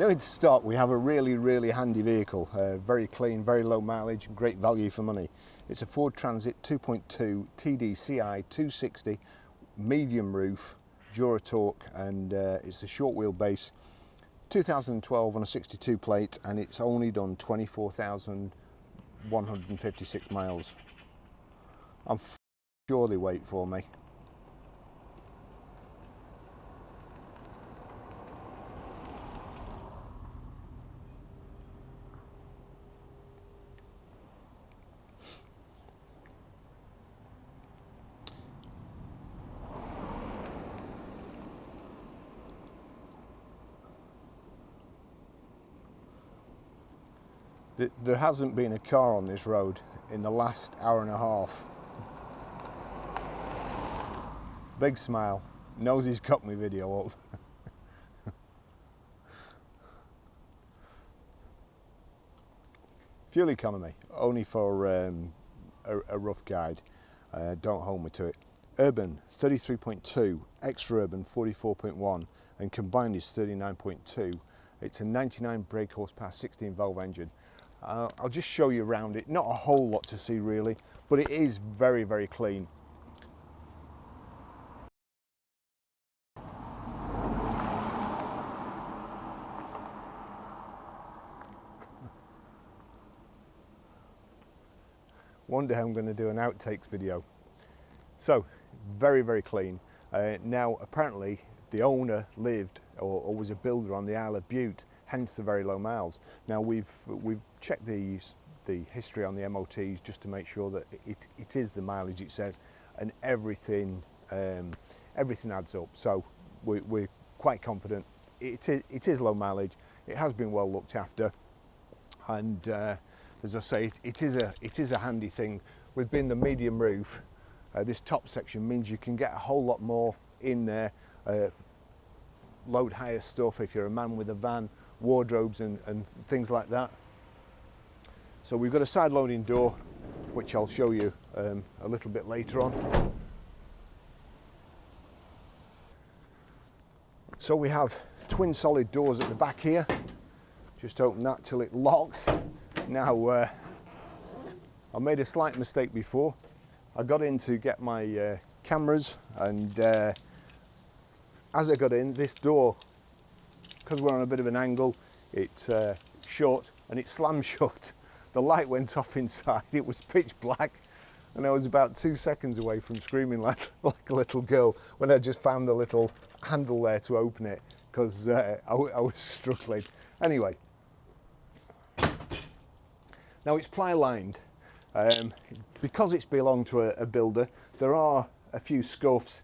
Now in stock we have a really handy vehicle, very clean, very low mileage, great value for money. It's a Ford Transit 2.2 TDCi 260, medium roof, Duratorque, and it's a short wheelbase, 2012 on a 62 plate, and it's only done 24,156 miles. I'm sure they wait for me. There hasn't been a car on this road in the last hour and a half. Big smile, knows he's got my video up. Fuel economy, only for a rough guide, don't hold me to it. Urban 33.2, extra urban 44.1, and combined is 39.2. It's a 99 brake horsepower 16 valve engine. I'll just show you around it. Not a whole lot to see really, but it is very clean. One day I'm going to do an outtakes video. So, very clean. Now apparently the owner lived or was a builder on the Isle of Bute, hence the very low miles. Now we've checked the history on the MOTs just to make sure that it is the mileage it says, and everything adds up. So we're quite confident it is low mileage. It has been well looked after, and as I say, it is a handy thing. With being the medium roof, this top section means you can get a whole lot more in there. Load higher stuff if you're a man with a van, wardrobes and things like that. So we've got a side loading door, which I'll show you a little bit later on. So we have twin solid doors at the back here. Just open that till it locks. Now I made a slight mistake before. I got in to get my cameras, and as I got in, this door, because we're on a bit of an angle, it's shut and it slammed shut. The light went off inside, it was pitch black, and I was about 2 seconds away from screaming like a little girl when I just found the little handle there to open it, because I was struggling. Anyway, now it's ply lined. Because it's belonged to a builder, there are a few scuffs.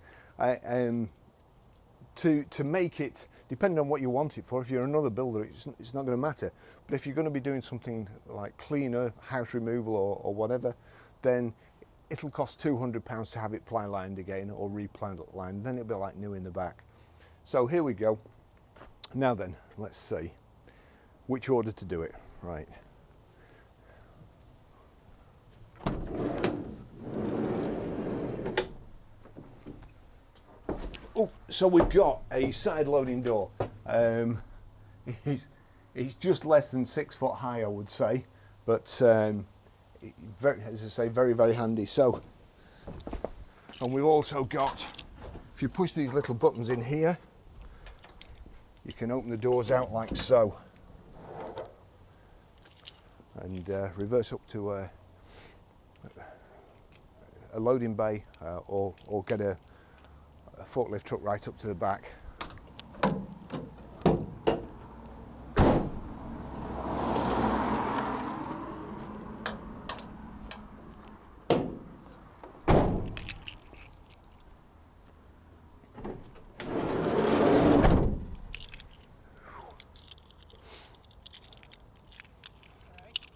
To make it, depending on what you want it for, if you're another builder, it's not going to matter. But if you're going to be doing something like cleaner, house removal or whatever, then it'll cost £200 to have it ply lined again, or re-ply lined. Then it'll be like new in the back. So here we go. Now then, let's see which order to do it. Right. Oh, so we've got a side loading door. He's just less than 6 foot high, I would say, but as I say, very handy. So, and we've also got, if you push these little buttons in here, you can open the doors out like so, and reverse up to a loading bay, or get a forklift truck right up to the back.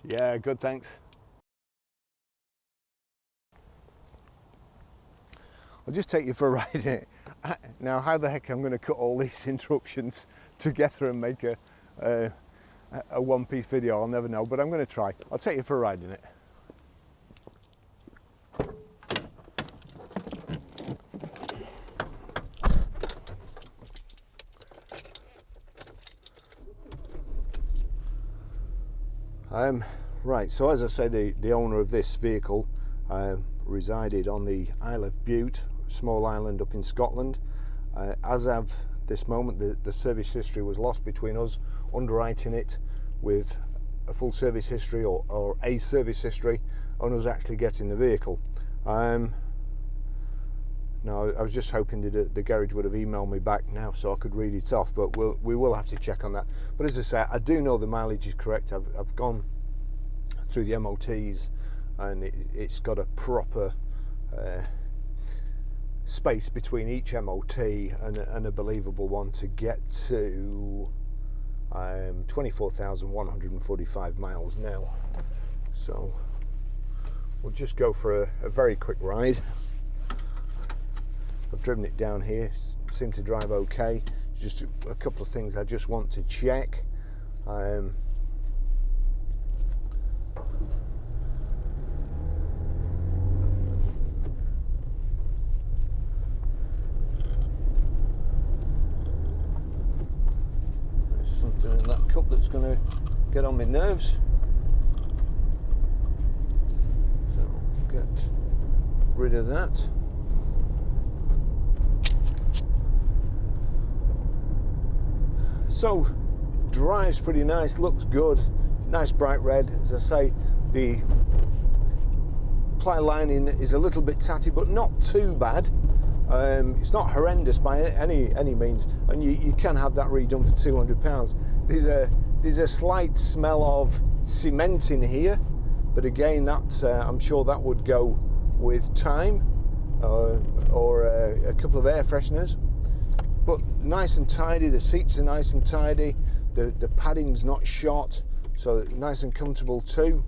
Yeah, good, thanks. I'll just take you for a ride in it. Now, how the heck I'm going to cut all these interruptions together and make a one-piece video, I'll never know, but I'm going to try. I'll take you for a ride in it. Right, so as I say, the owner of this vehicle resided on the Isle of Bute, small island up in Scotland. As of this moment, the service history was lost between us underwriting it with a full service history or a service history and us actually getting the vehicle. Now, I was just hoping that the garage would have emailed me back now so I could read it off, but we will have to check on that. But as I say, I do know the mileage is correct. I've gone through the MOTs and it's got a proper space between each MOT and a believable one to get to 24,145 miles now. So we'll just go for a very quick ride. I've driven it down here, seemed to drive okay. Just a couple of things I just want to check. There's something in that cup that's going to get on my nerves. So get rid of that. So, drives pretty nice, looks good, nice bright red. As I say, the ply lining is a little bit tatty, but not too bad. It's not horrendous by any means, and you can have that redone for £200. There's a slight smell of cement in here, but again, that I'm sure that would go with time or a couple of air fresheners. But nice and tidy, the seats are nice and tidy, the padding's not shot, so nice and comfortable too.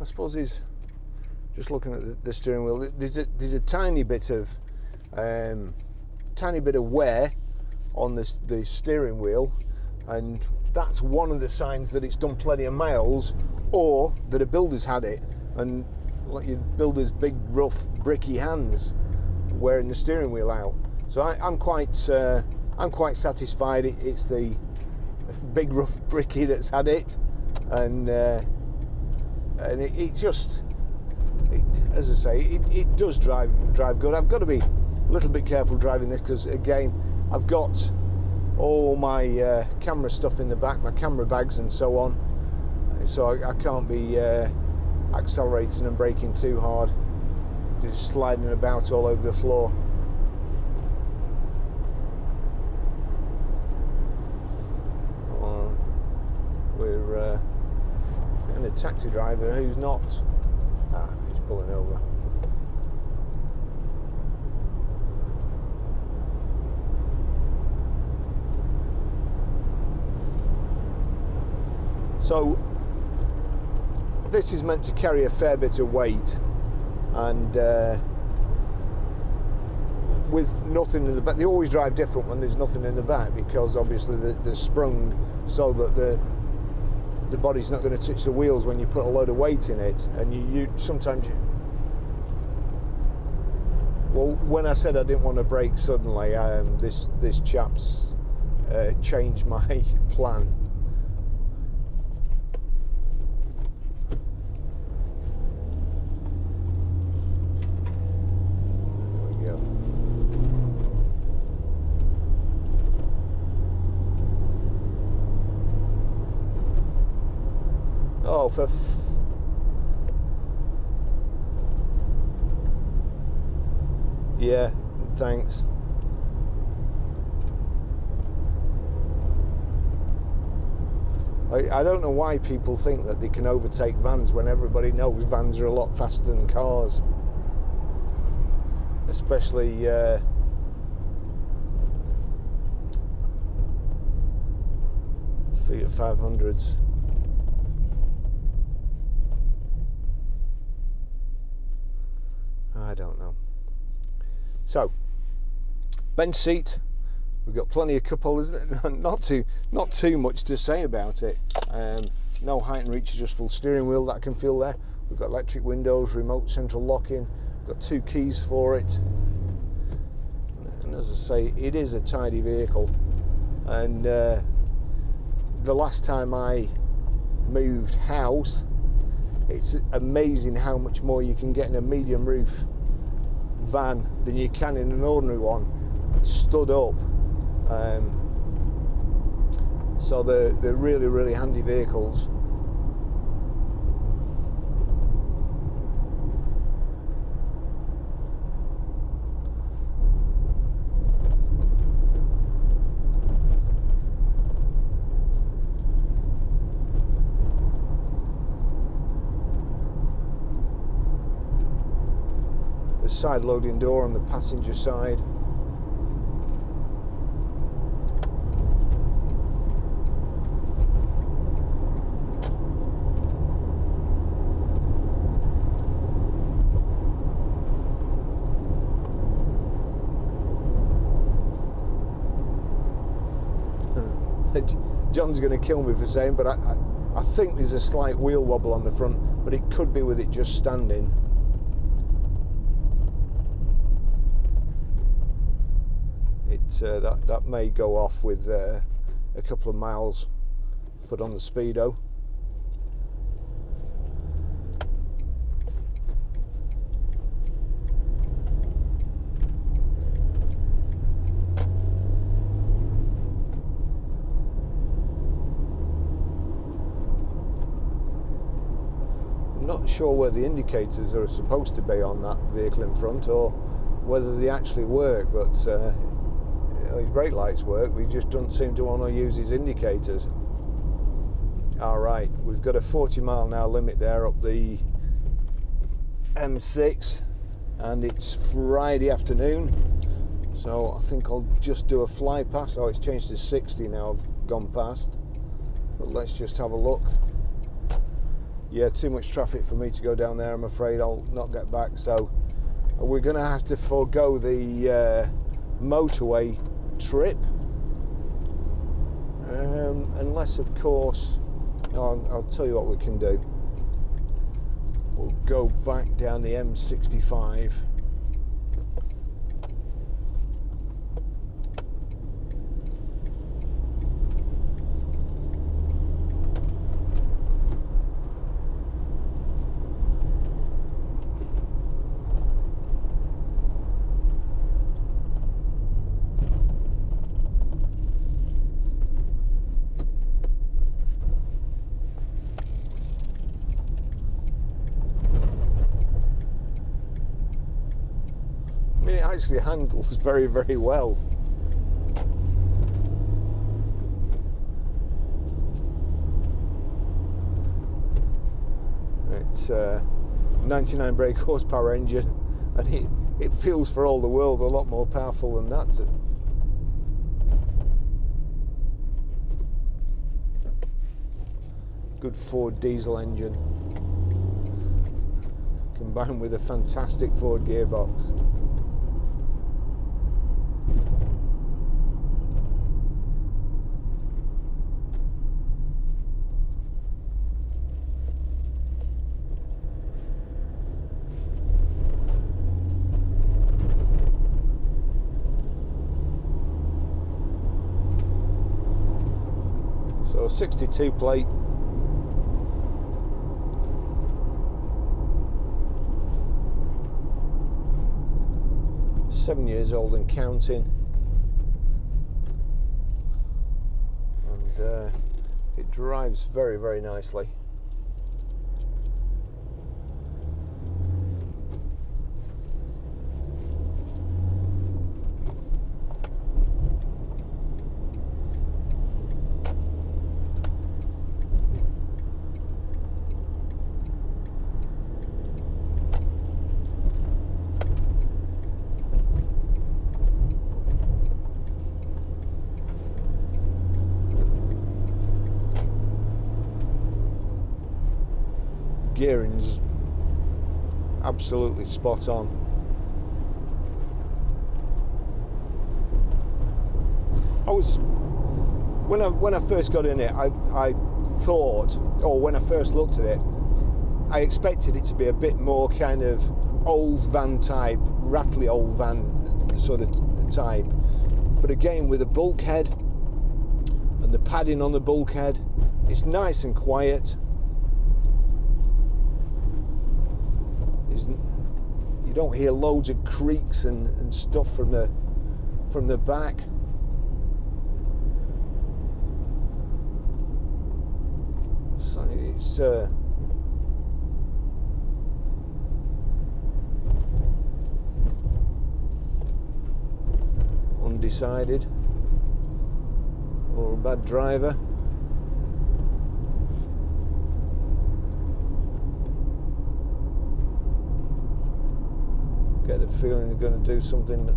I suppose he's just looking at the steering wheel. There's a tiny bit of wear on the steering wheel, and that's one of the signs that it's done plenty of miles, or that a builder's had it, and like your builder's big rough bricky hands wearing the steering wheel out. So I'm quite satisfied. It's the big rough bricky that's had it, and it just, as I say, it does drive good. I've got to be a little bit careful driving this because again, I've got all my camera stuff in the back, my camera bags and so on. So I can't be accelerating and braking too hard. Just sliding about all over the floor. We're getting a taxi driver who's not. He's pulling over. So this is meant to carry a fair bit of weight, and with nothing in the back. They always drive different when there's nothing in the back, because obviously they're sprung so that the body's not going to touch the wheels when you put a load of weight in it. And you sometimes well, when I said I didn't want to brake suddenly, this chap's changed my plan. Oh, yeah, thanks. I don't know why people think that they can overtake vans when everybody knows vans are a lot faster than cars, especially Fiat 500s. I don't know. So, bench seat, we've got plenty of cup holders. Not too much to say about it. No height and reach adjustable steering wheel that I can feel there. We've got electric windows, remote central locking. We've got 2 keys for it. And as I say, it is a tidy vehicle. And the last time I moved house, it's amazing how much more you can get in a medium roof van than you can in an ordinary one, stood up. So they're really, really handy vehicles. The side loading door on the passenger side. John's going to kill me for saying, but I think there's a slight wheel wobble on the front, but it could be with it just standing. That may go off with a couple of miles put on the speedo. I'm not sure where the indicators are supposed to be on that vehicle in front, or whether they actually work, but his brake lights work. We just don't seem to want to use his indicators. Alright, we've got a 40-mile-an-hour limit there up the M6, and it's Friday afternoon, so I think I'll just do a fly past. Oh, it's changed to 60 now, I've gone past, but let's just have a look. Yeah, too much traffic for me to go down there. I'm afraid I'll not get back, so we're going to have to forego the motorway trip, unless of course, I'll tell you what we can do. We'll go back down the M65. It actually handles very, very well. It's a 99 brake horsepower engine, and it feels for all the world a lot more powerful than that. Good Ford diesel engine combined with a fantastic Ford gearbox. So 62 plate. Seven years old and counting, and it drives very, very nicely. Gearing's absolutely spot on. When I first got in it, I thought, or when I first looked at it, I expected it to be a bit more kind of old van type, rattly old van sort of type. But again, with a bulkhead, and the padding on the bulkhead. It's nice and quiet. You don't hear loads of creaks and stuff from the back. So it's undecided or a bad driver. Get the feeling they're going to do something.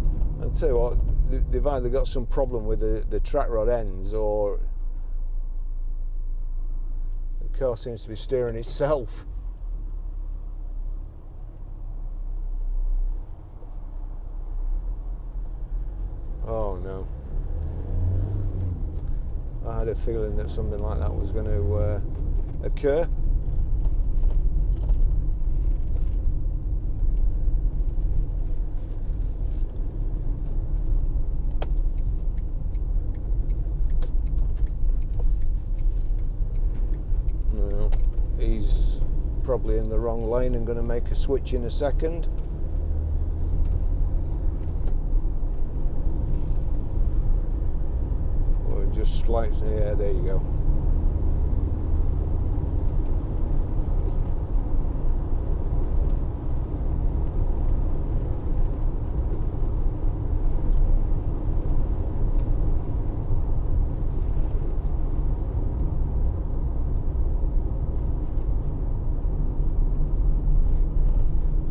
And tell you what, they've either got some problem with the track rod ends, or the car seems to be steering itself. Oh no. I had a feeling that something like that was going to occur. No, he's probably in the wrong lane and going to make a switch in a second. Just slightly, yeah, there you go.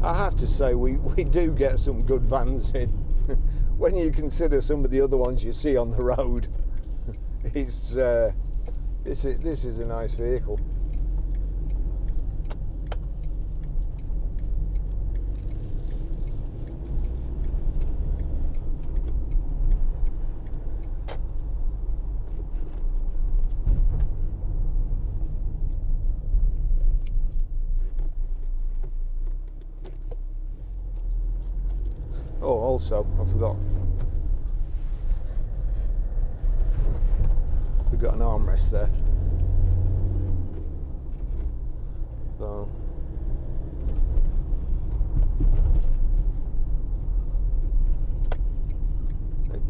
I have to say we do get some good vans in when you consider some of the other ones you see on the road. It's this is a nice vehicle. Oh, also, I forgot. We've got an armrest there.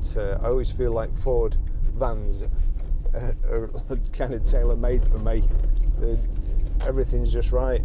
So I always feel like Ford vans are kind of tailor-made for me. Everything's just right.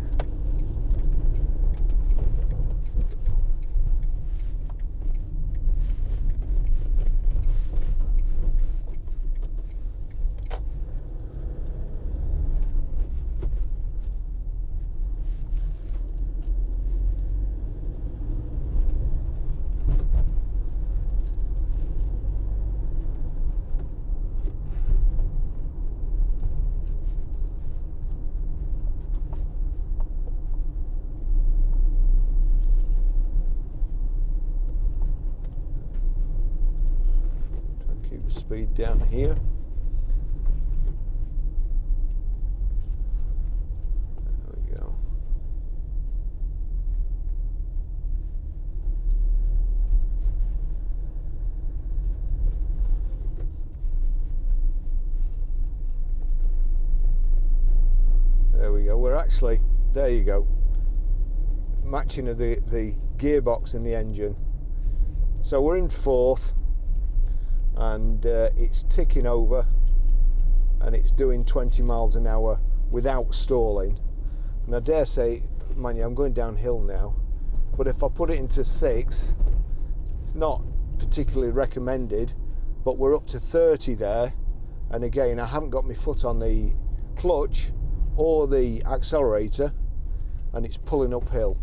Speed down here. There we go. There we go. We're actually, there you go, matching of the gearbox and the engine. So we're in fourth. And it's ticking over and it's doing 20 miles an hour without stalling. And I dare say, mind you, I'm going downhill now, but if I put it into 6, it's not particularly recommended, but we're up to 30 there. And again, I haven't got my foot on the clutch or the accelerator, and it's pulling uphill.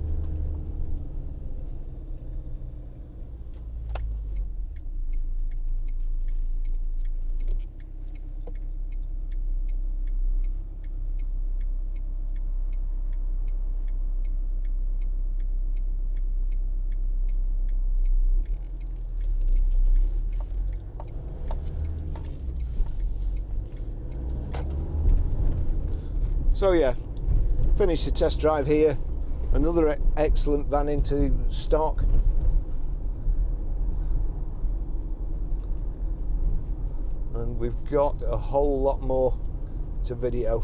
So yeah, finished the test drive here. Another excellent van into stock. and we've got a whole lot more to video